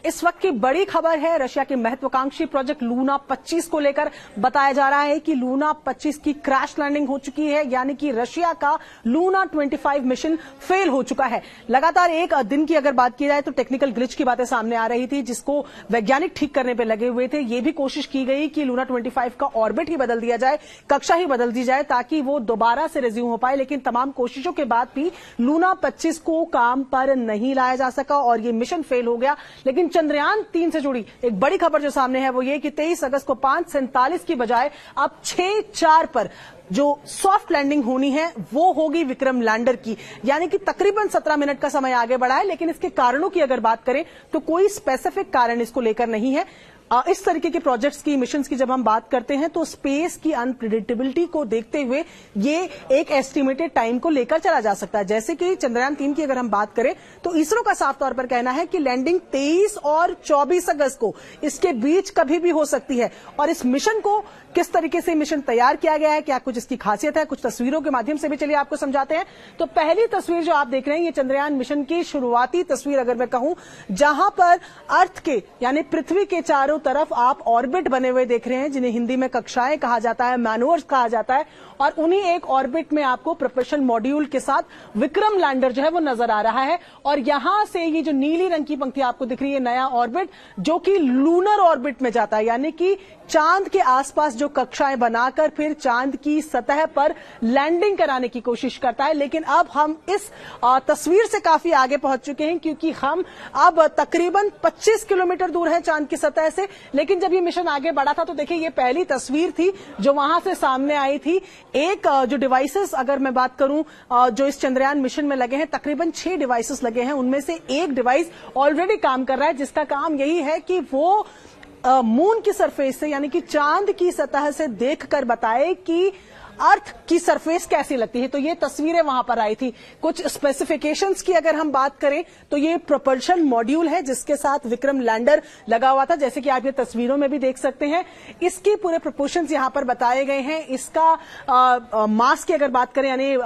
इस वक्त की बड़ी खबर है रशिया के महत्वाकांक्षी प्रोजेक्ट लूना 25 को लेकर। बताया जा रहा है कि लूना 25 की क्रैश लैंडिंग हो चुकी है, यानी कि रशिया का लूना 25 मिशन फेल हो चुका है। लगातार एक दिन की अगर बात की जाए तो टेक्निकल ग्लिच की बातें सामने आ रही थी, जिसको वैज्ञानिक ठीक करने पर लगे हुए थे। यह भी कोशिश की गई कि लूना 25 का ऑर्बिट ही बदल दिया जाए, कक्षा ही बदल दी जाए ताकि वो दोबारा से रिज्यूम हो पाए, लेकिन तमाम कोशिशों के बाद भी लूना 25 को काम पर नहीं लाया जा सका और ये मिशन फेल हो गया। लेकिन चंद्रयान 3 से जुड़ी एक बड़ी खबर जो सामने है वो ये कि 23 अगस्त को 5:47 की बजाय अब 6:04 पर जो सॉफ्ट लैंडिंग होनी है वो होगी विक्रम लैंडर की, यानी कि तकरीबन 17 मिनट का समय आगे बढ़ा है। लेकिन इसके कारणों की अगर बात करें तो कोई स्पेसिफिक कारण इसको लेकर नहीं है। इस तरीके के प्रोजेक्ट्स की, मिशंस की जब हम बात करते हैं तो स्पेस की अनप्रिडिक्टेबिलिटी को देखते हुए ये एक एस्टिमेटेड टाइम को लेकर चला जा सकता है। जैसे कि चंद्रयान 3 की अगर हम बात करें तो इसरो का साफ तौर पर कहना है कि लैंडिंग 23 और 24 अगस्त को इसके बीच कभी भी हो सकती है। और इस मिशन को किस तरीके से मिशन तैयार किया गया है, क्या कुछ इसकी खासियत है, कुछ तस्वीरों के माध्यम से भी चलिए आपको समझाते हैं। तो पहली तस्वीर जो आप देख रहे हैं ये चंद्रयान मिशन की शुरुआती तस्वीर अगर मैं कहूं, जहां पर अर्थ के यानी पृथ्वी के चारों तरफ आप ऑर्बिट बने हुए देख रहे हैं, जिन्हें हिंदी में कक्षाएं कहा जाता है, मैनोवर्स कहा जाता है। और उन्हीं एक ऑर्बिट में आपको प्रोपल्शन मॉड्यूल के साथ विक्रम लैंडर जो है वो नजर आ रहा है। और यहां से ये जो नीली रंग की पंक्ति आपको दिख रही है, नया ऑर्बिट जो कि लूनर ऑर्बिट में जाता है, यानी कि चांद के आसपास जो कक्षाएं बनाकर फिर चांद की सतह पर लैंडिंग कराने की कोशिश करता है। लेकिन अब हम इस तस्वीर से काफी आगे पहुंच चुके हैं, क्योंकि हम अब तकरीबन 25 किलोमीटर दूर है चांद की सतह से। लेकिन जब ये मिशन आगे बढ़ा था तो देखिए ये पहली तस्वीर थी जो वहां से सामने आई थी। एक जो डिवाइसेस अगर मैं बात करूं जो इस चंद्रयान मिशन में लगे हैं, तकरीबन 6 डिवाइसेस लगे हैं। उनमें से एक डिवाइस ऑलरेडी काम कर रहा है, जिसका काम यही है कि वो मून की सरफेस से यानी कि चांद की सतह से देखकर बताए कि अर्थ की सरफेस कैसी लगती है। तो ये तस्वीरें वहां पर आई थी। कुछ स्पेसिफिकेशंस की अगर हम बात करें तो ये प्रोपल्शन मॉड्यूल है जिसके साथ विक्रम लैंडर लगा हुआ था, जैसे कि आप ये तस्वीरों में भी देख सकते हैं। इसके पूरे प्रोपोर्शंस यहां पर बताए गए हैं। इसका मास की अगर बात करें यानी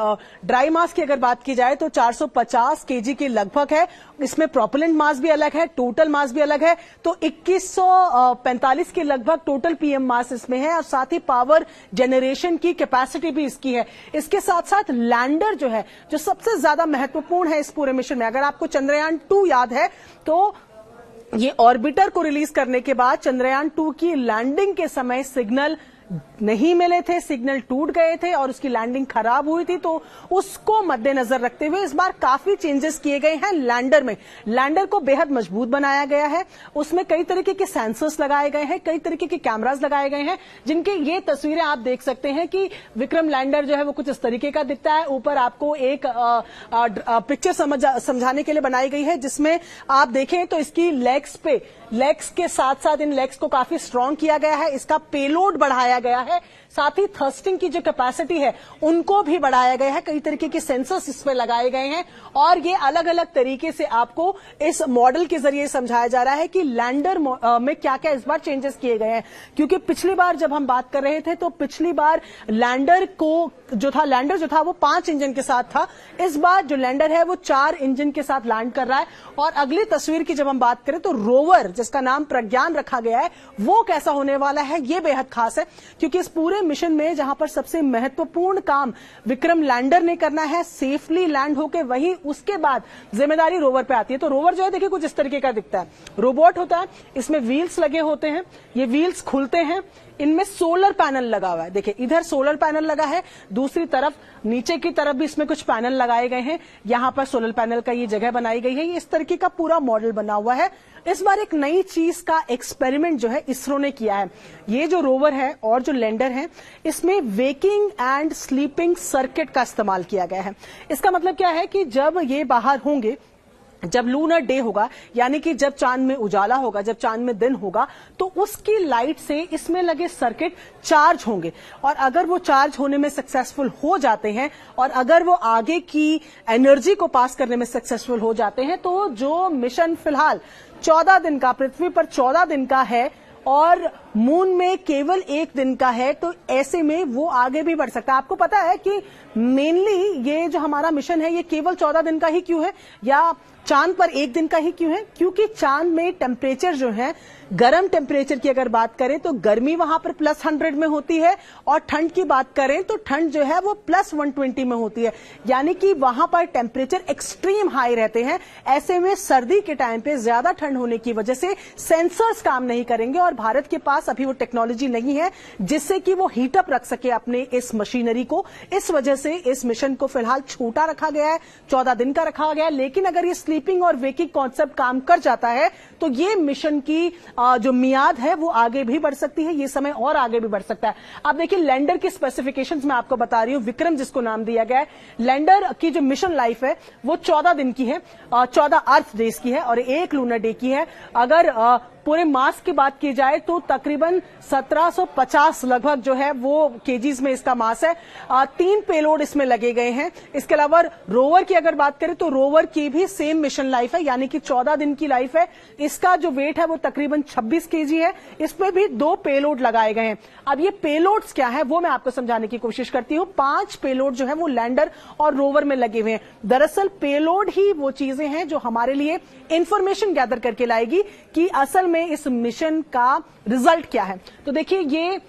ड्राई मास की अगर बात की जाए तो 450 केजी के लगभग है। इसमें प्रोपेलेंट मास भी अलग है, टोटल मास भी अलग है। तो 2145 के लगभग टोटल पीएम मास इसमें है और साथ ही पावर जनरेशन की कैपेसिटी भी इसकी है। इसके साथ साथ लैंडर जो है, जो सबसे ज्यादा महत्वपूर्ण है इस पूरे मिशन में, अगर आपको चंद्रयान 2 याद है तो ये ऑर्बिटर को रिलीज करने के बाद चंद्रयान 2 की लैंडिंग के समय सिग्नल नहीं मिले थे, सिग्नल टूट गए थे और उसकी लैंडिंग खराब हुई थी। तो उसको मद्देनजर रखते हुए इस बार काफी चेंजेस किए गए हैं लैंडर में। लैंडर को बेहद मजबूत बनाया गया है, उसमें कई तरीके के सेंसर्स लगाए गए हैं, कई तरीके के कैमरास लगाए गए हैं, जिनके ये तस्वीरें आप देख सकते हैं कि विक्रम लैंडर जो है वो कुछ इस तरीके का दिखता है। ऊपर आपको एक पिक्चर समझाने के लिए बनाई गई है, जिसमें आप देखें तो इसकी लेग्स के साथ साथ इन लेग्स को काफी स्ट्रांग किया गया है। इसका पेलोड बढ़ाया गया है, साथ ही थ्रस्टिंग की जो कैपेसिटी है उनको भी बढ़ाया गया है। कई तरीके के सेंसर्स इस पे लगाए गए हैं और ये अलग अलग तरीके से आपको इस मॉडल के जरिए समझाया जा रहा है कि लैंडर में क्या क्या इस बार चेंजेस किए गए हैं। क्योंकि पिछली बार जब हम बात कर रहे थे तो पिछली बार लैंडर जो था वो 5 इंजन के साथ था। इस बार जो लैंडर है वो 4 इंजन के साथ लैंड कर रहा है। और अगली तस्वीर की जब हम बात करें तो रोवर, जिसका नाम प्रज्ञान रखा गया है, वो कैसा होने वाला है ये बेहद खास है। क्योंकि इस पूरे मिशन में जहां पर सबसे महत्वपूर्ण काम विक्रम लैंडर ने करना है सेफली लैंड होके, वहीं उसके बाद जिम्मेदारी रोवर पे आती है। तो रोवर जो है देखिए कुछ इस तरीके का दिखता है, रोबोट होता है, इसमें व्हील्स लगे होते हैं, ये व्हील्स खुलते हैं, इनमें सोलर पैनल लगा हुआ है। देखिए इधर सोलर पैनल लगा है, दूसरी तरफ नीचे की तरफ भी इसमें कुछ पैनल लगाए गए हैं। यहां पर सोलर पैनल का ये जगह बनाई गई है। ये इस तरीके का पूरा मॉडल बना हुआ है। इस बार एक नई चीज का एक्सपेरिमेंट जो है इसरो ने किया है। ये जो रोवर है और जो लैंडर है, इसमें वेकिंग एंड स्लीपिंग सर्किट का इस्तेमाल किया गया है। इसका मतलब क्या है कि जब ये बाहर होंगे, जब लूनर डे होगा यानी कि जब चांद में उजाला होगा, जब चांद में दिन होगा, तो उसकी लाइट से इसमें लगे सर्किट चार्ज होंगे। और अगर वो चार्ज होने में सक्सेसफुल हो जाते हैं और अगर वो आगे की एनर्जी को पास करने में सक्सेसफुल हो जाते हैं, तो जो मिशन फिलहाल 14 दिन का, पृथ्वी पर 14 दिन का है, और मून में केवल 1 दिन का है, तो ऐसे में वो आगे भी बढ़ सकता है। आपको पता है कि मेनली ये जो हमारा मिशन है ये केवल 14 दिन का ही क्यों है, या चांद पर 1 दिन का ही क्यों है? क्योंकि चांद में टेम्परेचर जो है, गर्म टेम्परेचर की अगर बात करें तो गर्मी वहां पर +100 में होती है, और ठंड की बात करें तो ठंड जो है वो +120 में होती है, यानी कि वहां पर टेम्परेचर एक्सट्रीम हाई रहते हैं। ऐसे में सर्दी के टाइम पे ज्यादा ठंड होने की वजह से सेंसर्स काम नहीं करेंगे, और भारत के पास अभी वो टेक्नोलॉजी नहीं है जिससे कि वो हीटअप रख सके अपने इस मशीनरी को। इस वजह से इस मिशन को फिलहाल छोटा रखा गया है, 14 दिन का रखा गया है। लेकिन अगर ये स्लीपिंग और वेकिंग कॉन्सेप्ट काम कर जाता है तो ये मिशन की जो मियाद है वो आगे भी बढ़ सकती है, ये समय और आगे भी बढ़ सकता है। अब देखिए लैंडर की स्पेसिफिकेशंस मैं आपको बता रही हूं, विक्रम जिसको नाम दिया गया है। लैंडर की जो मिशन लाइफ है वो 14 दिन की है, 14 अर्थ डेज की है और 1 लूनर डे की है। अगर पूरे मास की बात की जाए तो तकरीबन 1750 लगभग जो है वो केजीज में इसका मास है। 3 पेलोड इसमें लगे गए हैं। इसके अलावा रोवर की अगर बात करें तो रोवर की भी सेम मिशन लाइफ है, यानी कि 14 दिन की लाइफ है। इसका जो वेट है वो तकरीबन 26 केजी है। इसमें भी 2 पेलोड लगाए गए हैं। अब ये पेलोड्स क्या है वो मैं आपको समझाने की कोशिश करती हूं। 5 पेलोड जो है वो लैंडर और रोवर में लगे हुए हैं। दरअसल पेलोड ही वो चीजें हैं जो हमारे लिए इंफॉर्मेशन गैदर करके लाएगी कि असल में इस मिशन का रिजल्ट क्या है। तो देखिए ये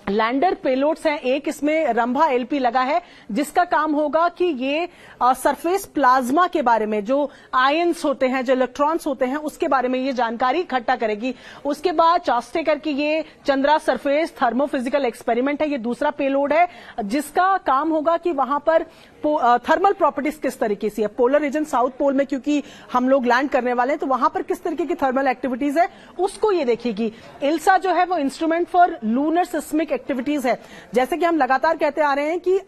लैंडर पेलोड्स हैं। एक इसमें रंभा एलपी लगा है जिसका काम होगा कि ये सरफेस प्लाज्मा के बारे में, जो आयंस होते हैं, जो इलेक्ट्रॉन्स होते हैं, उसके बारे में ये जानकारी इकट्ठा करेगी। उसके बाद चास्टेकर की ये चंद्रा सरफेस थर्मोफिजिकल एक्सपेरिमेंट है, ये दूसरा पेलोड है जिसका काम होगा कि वहां पर थर्मल प्रॉपर्टीज किस तरीके से है, पोलर रीजन साउथ पोल में क्योंकि हम लोग लैंड करने वाले हैं तो वहां पर किस तरीके की थर्मल एक्टिविटीज है उसको ये देखेगी। इल्सा जो है वो instrument for lunar seismic activities है। जैसे कि हम लगातार कहते आ रहे हैं कि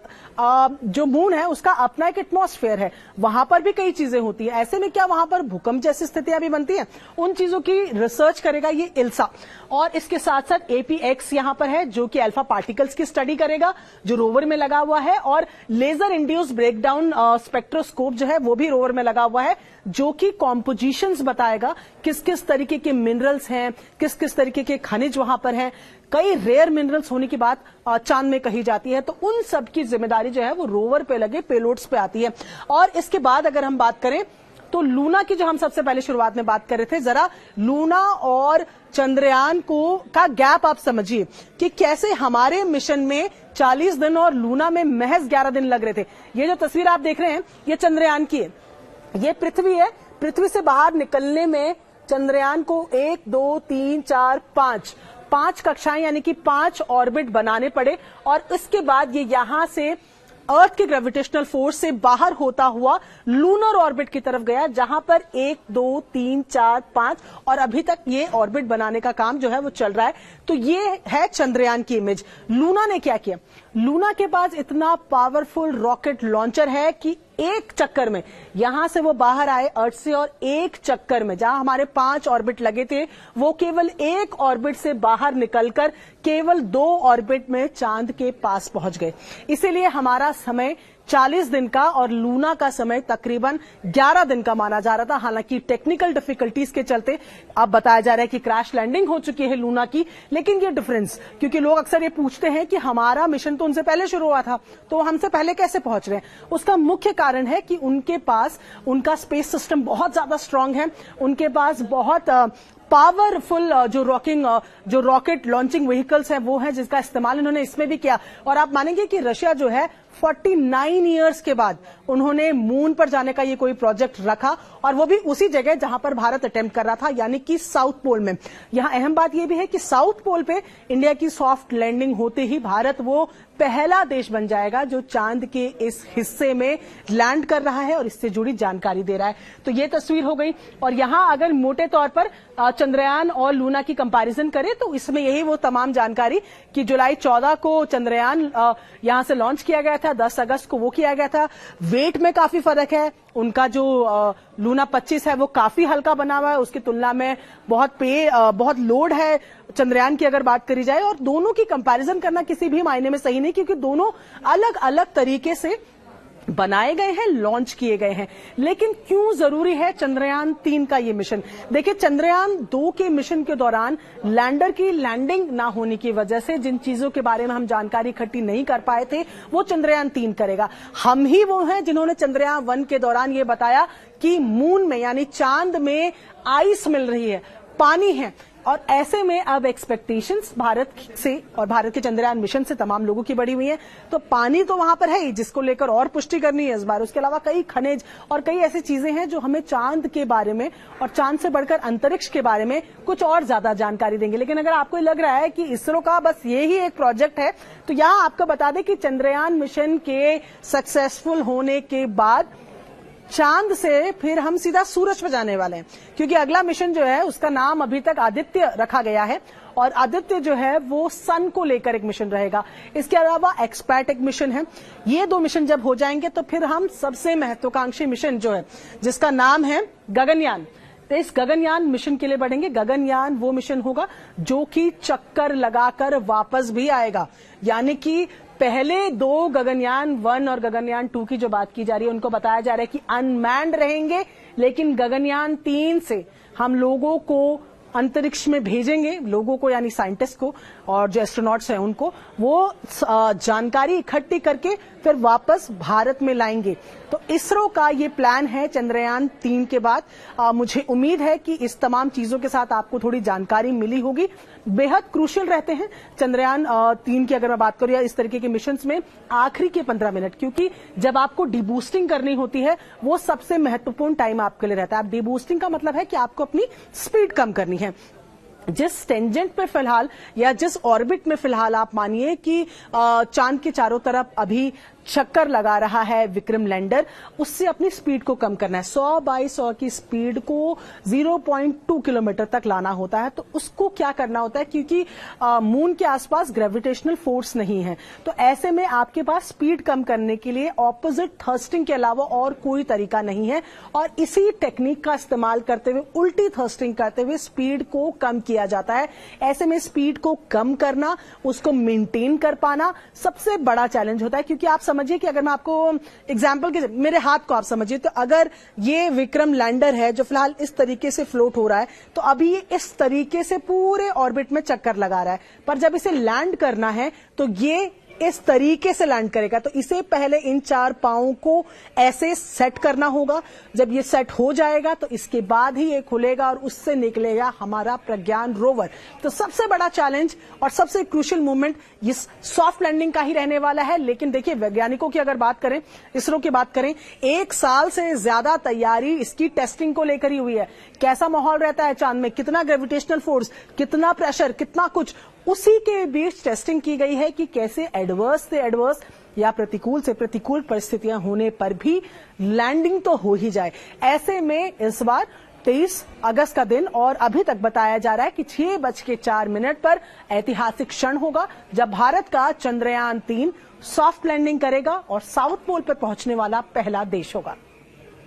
जो मून है उसका अपना एक एटमॉस्फेयर है, वहां पर भी कई चीजें होती है। ऐसे में क्या वहां पर भूकंप जैसी स्थितियां भी बनती हैं, उन चीजों की रिसर्च करेगा ये इल्सा। और इसके साथ साथ एपीएक्स यहां पर है जो कि अल्फा पार्टिकल्स की स्टडी करेगा, जो रोवर में लगा हुआ है। और लेजर इंड्यूस ब्रेकडाउन स्पेक्ट्रोस्कोप जो है वो भी रोवर में लगा हुआ है, जो कि कॉम्पोजिशंस बताएगा किस किस तरीके के मिनरल्स हैं, किस किस तरीके के खनिज वहां पर हैं। कई रेयर मिनरल्स होने की बात चांद में कही जाती है, तो उन सब की जिम्मेदारी जो है वो रोवर पे लगे पेलोड्स पे आती है। और इसके बाद अगर हम बात करें तो लूना की जो हम सबसे पहले शुरुआत में बात कर रहे थे, जरा लूना और चंद्रयान को का गैप आप समझिए कि कैसे हमारे मिशन में 40 दिन और लूना में महज 11 दिन लग रहे थे। ये जो तस्वीर आप देख रहे हैं ये चंद्रयान की है, ये पृथ्वी है। पृथ्वी से बाहर निकलने में चंद्रयान को 1 2 3 4 5 कक्षाएं यानी कि 5 ऑर्बिट बनाने पड़े, और इसके बाद ये यहां से अर्थ के ग्रेविटेशनल फोर्स से बाहर होता हुआ लूनर ऑर्बिट की तरफ गया, जहां पर 1 2 3 4 5 और अभी तक ये ऑर्बिट बनाने का काम जो है वो चल रहा है। तो ये है चंद्रयान की इमेज। लूना ने क्या किया? लूना के पास इतना पावरफुल रॉकेट लॉन्चर है कि एक चक्कर में यहां से वो बाहर आए अर्थ से, और एक चक्कर में जहां हमारे 5 ऑर्बिट लगे थे वो केवल 1 ऑर्बिट से बाहर निकलकर केवल 2 ऑर्बिट में चांद के पास पहुंच गए। इसीलिए हमारा समय 40 दिन का और लूना का समय तकरीबन 11 दिन का माना जा रहा था। हालांकि टेक्निकल डिफिकल्टीज के चलते अब बताया जा रहा है कि क्रैश लैंडिंग हो चुकी है लूना की। लेकिन ये डिफरेंस, क्योंकि लोग अक्सर ये पूछते हैं कि हमारा मिशन तो उनसे पहले शुरू हुआ था तो हमसे पहले कैसे पहुंच रहे हैं, उसका मुख्य कारण है कि उनके पास उनका स्पेस सिस्टम बहुत ज्यादा स्ट्रांग है। उनके पास बहुत पावरफुल जो रॉकेट लॉन्चिंग व्हीकल्स हैं वो हैं, जिसका इस्तेमाल इन्होंने इसमें भी किया। और आप मानेंगे कि रशिया जो है 49 इयर्स के बाद उन्होंने मून पर जाने का ये कोई प्रोजेक्ट रखा, और वो भी उसी जगह जहां पर भारत अटेम्प्ट कर रहा था, यानी कि साउथ पोल में। यहां अहम बात यह भी है कि साउथ पोल पे इंडिया की सॉफ्ट लैंडिंग होते ही भारत वो पहला देश बन जाएगा जो चांद के इस हिस्से में लैंड कर रहा है और इससे जुड़ी जानकारी दे रहा है। तो ये तस्वीर हो गई। और यहां अगर मोटे तौर पर चंद्रयान और लूना की कंपैरिजन करें तो इसमें यही वो तमाम जानकारी कि जुलाई 14 को चंद्रयान यहां से लॉन्च किया गया था, 10 अगस्त को वो किया गया था। वेट में काफी फर्क है, उनका जो लूना 25 है वो काफी हल्का बना हुआ है, उसकी तुलना में बहुत लोड है चंद्रयान की अगर बात करी जाए। और दोनों की कंपैरिजन करना किसी भी मायने में सही नहीं, क्योंकि दोनों अलग अलग तरीके से बनाए गए हैं, लॉन्च किए गए हैं। लेकिन क्यों जरूरी है चंद्रयान 3 का ये मिशन? देखिए, चंद्रयान 2 के मिशन के दौरान लैंडर की लैंडिंग ना होने की वजह से जिन चीजों के बारे में हम जानकारी इकट्ठी नहीं कर पाए थे, वो चंद्रयान 3 करेगा। हम ही वो हैं जिन्होंने चंद्रयान 1 के दौरान ये बताया कि मून में यानी चांद में आइस मिल रही है, पानी है। और ऐसे में अब एक्सपेक्टेशंस भारत से और भारत के चंद्रयान मिशन से तमाम लोगों की बढ़ी हुई है। तो पानी तो वहां पर है ही, जिसको लेकर और पुष्टि करनी है इस बार। उसके अलावा कई खनिज और कई ऐसी चीजें हैं जो हमें चांद के बारे में और चांद से बढ़कर अंतरिक्ष के बारे में कुछ और ज्यादा जानकारी देंगे। लेकिन अगर आपको लग रहा है कि इसरो का बस ये ही एक प्रोजेक्ट है, तो यहां आपको बता दें कि चंद्रयान मिशन के सक्सेसफुल होने के बाद चांद से फिर हम सीधा सूरज पर जाने वाले हैं, क्योंकि अगला मिशन जो है उसका नाम अभी तक आदित्य रखा गया है। और आदित्य जो है वो सन को लेकर एक मिशन रहेगा। इसके अलावा एक्सपैट एक मिशन है। ये 2 मिशन जब हो जाएंगे तो फिर हम सबसे महत्वाकांक्षी मिशन जो है, जिसका नाम है गगनयान, तो इस गगनयान मिशन के लिए बढ़ेंगे। गगनयान वो मिशन होगा जो कि चक्कर लगाकर वापस भी आएगा। यानी कि पहले 2 गगनयान 1 और गगनयान 2 की जो बात की जा रही है, उनको बताया जा रहा है कि अनमैन्ड रहेंगे, लेकिन गगनयान 3 से हम लोगों को अंतरिक्ष में भेजेंगे, लोगों को यानी साइंटिस्ट को और जो एस्ट्रोनॉट्स हैं उनको, वो जानकारी इकट्ठी करके फिर वापस भारत में लाएंगे। तो इसरो का ये प्लान है चंद्रयान 3 के बाद। मुझे उम्मीद है कि इस तमाम चीजों के साथ आपको थोड़ी जानकारी मिली होगी। बेहद क्रूशियल रहते हैं चंद्रयान 3 की अगर मैं बात करूं या इस तरीके के मिशंस में आखिरी के 15 मिनट, क्योंकि जब आपको डीबूस्टिंग करनी होती है वो सबसे महत्वपूर्ण टाइम आपके लिए रहता है। आप डीबूस्टिंग का मतलब है कि आपको अपनी स्पीड कम करनी है। जिस टेंजेंट पे फिलहाल या जिस ऑर्बिट में फिलहाल आप मानिए कि चांद के चारों तरफ अभी चक्कर लगा रहा है विक्रम लैंडर, उससे अपनी स्पीड को कम करना है। 100/100 की स्पीड को 0.2 किलोमीटर तक लाना होता है। तो उसको क्या करना होता है, क्योंकि मून के आसपास ग्रेविटेशनल फोर्स नहीं है, तो ऐसे में आपके पास स्पीड कम करने के लिए ऑपोजिट थर्स्टिंग के अलावा और कोई तरीका नहीं है। और इसी टेक्निक का इस्तेमाल करते हुए, उल्टी थर्स्टिंग करते हुए स्पीड को कम किया जाता है। ऐसे में स्पीड को कम करना, उसको मेंटेन कर पाना सबसे बड़ा चैलेंज होता है। क्योंकि आप समझिए कि अगर मैं आपको एग्जांपल के, मेरे हाथ को आप समझिए, तो अगर ये विक्रम लैंडर है जो फिलहाल इस तरीके से फ्लोट हो रहा है, तो अभी ये इस तरीके से पूरे ऑर्बिट में चक्कर लगा रहा है, पर जब इसे लैंड करना है तो ये इस तरीके से लैंड करेगा। तो इसे पहले इन 4 पांवों को ऐसे सेट करना होगा। जब ये सेट हो जाएगा तो इसके बाद ही ये खुलेगा और उससे निकलेगा हमारा प्रज्ञान रोवर। तो सबसे बड़ा चैलेंज और सबसे क्रूशियल मूवमेंट इस सॉफ्ट लैंडिंग का ही रहने वाला है। लेकिन देखिए, वैज्ञानिकों की अगर बात करें, इसरो की बात करें, 1 साल से ज्यादा तैयारी इसकी टेस्टिंग को लेकर ही हुई है। कैसा माहौल रहता है चांद में, कितना ग्रेविटेशनल फोर्स, कितना प्रेशर, कितना कुछ, उसी के बीच टेस्टिंग की गई है कि कैसे एडवर्स से एडवर्स या प्रतिकूल से प्रतिकूल परिस्थितियां होने पर भी लैंडिंग तो हो ही जाए। ऐसे में इस बार 23 अगस्त का दिन, और अभी तक बताया जा रहा है कि 6:04 पर ऐतिहासिक क्षण होगा जब भारत का चंद्रयान 3 सॉफ्ट लैंडिंग करेगा और साउथ पोल पर पहुंचने वाला पहला देश होगा।